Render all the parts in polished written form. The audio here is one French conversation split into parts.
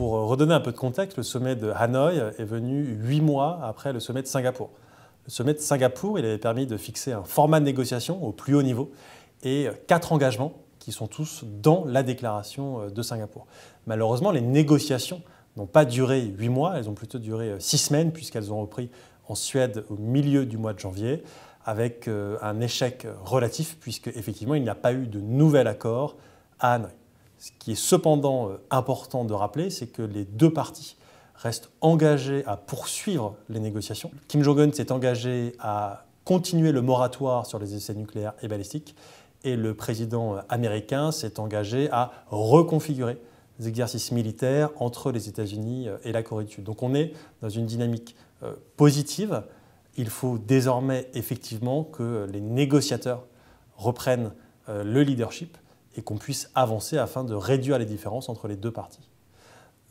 Pour redonner un peu de contexte, le sommet de Hanoï est venu 8 mois après le sommet de Singapour. Le sommet de Singapour, il avait permis de fixer un format de négociation au plus haut niveau et 4 engagements qui sont tous dans la déclaration de Singapour. Malheureusement, les négociations n'ont pas duré 8 mois, elles ont plutôt duré 6 semaines puisqu'elles ont repris en Suède au milieu du mois de janvier avec un échec relatif puisque effectivement il n'y a pas eu de nouvel accord à Hanoï. Ce qui est cependant important de rappeler, c'est que les deux parties restent engagées à poursuivre les négociations. Kim Jong-un s'est engagé à continuer le moratoire sur les essais nucléaires et balistiques et le président américain s'est engagé à reconfigurer les exercices militaires entre les États-Unis et la Corée du Sud. Donc on est dans une dynamique positive. Il faut désormais effectivement que les négociateurs reprennent le leadership et qu'on puisse avancer afin de réduire les différences entre les deux parties.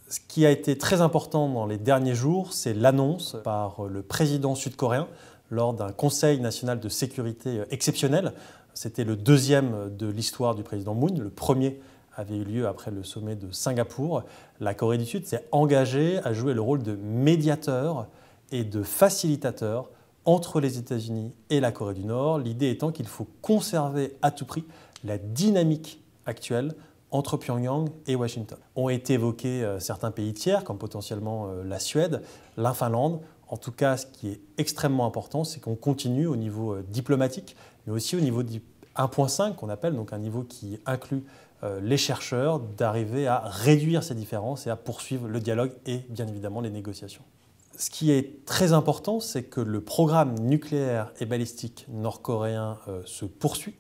Ce qui a été très important dans les derniers jours, c'est l'annonce par le président sud-coréen lors d'un Conseil national de sécurité exceptionnel. C'était le deuxième de l'histoire du président Moon. Le premier avait eu lieu après le sommet de Singapour. La Corée du Sud s'est engagée à jouer le rôle de médiateur et de facilitateur entre les États-Unis et la Corée du Nord. L'idée étant qu'il faut conserver à tout prix la dynamique actuelle entre Pyongyang et Washington. Ont été évoqués certains pays tiers, comme potentiellement la Suède, la Finlande. En tout cas, ce qui est extrêmement important, c'est qu'on continue au niveau diplomatique, mais aussi au niveau 1.5, qu'on appelle donc un niveau qui inclut les chercheurs, d'arriver à réduire ces différences et à poursuivre le dialogue et bien évidemment les négociations. Ce qui est très important, c'est que le programme nucléaire et balistique nord-coréen se poursuit.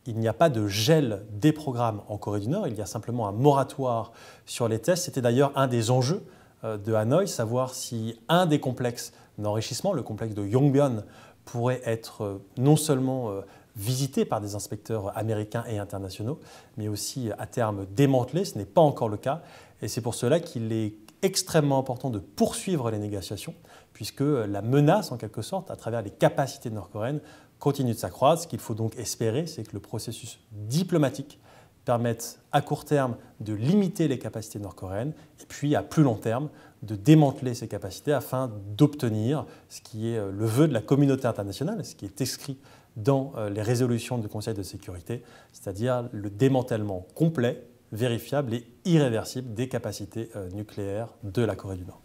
Il n'y a pas de gel des programmes en Corée du Nord, il y a simplement un moratoire sur les tests. C'était d'ailleurs un des enjeux de Hanoï, savoir si un des complexes d'enrichissement, le complexe de Yongbyon, pourrait être non seulement visité par des inspecteurs américains et internationaux, mais aussi à terme démantelé. Ce n'est pas encore le cas et c'est pour cela qu'il est extrêmement important de poursuivre les négociations puisque la menace, en quelque sorte, à travers les capacités nord-coréennes, continue de s'accroître. Ce qu'il faut donc espérer, c'est que le processus diplomatique permette à court terme de limiter les capacités nord-coréennes et puis à plus long terme de démanteler ces capacités afin d'obtenir ce qui est le vœu de la communauté internationale, ce qui est inscrit dans les résolutions du Conseil de sécurité, c'est-à-dire le démantèlement complet, vérifiable et irréversible des capacités nucléaires de la Corée du Nord.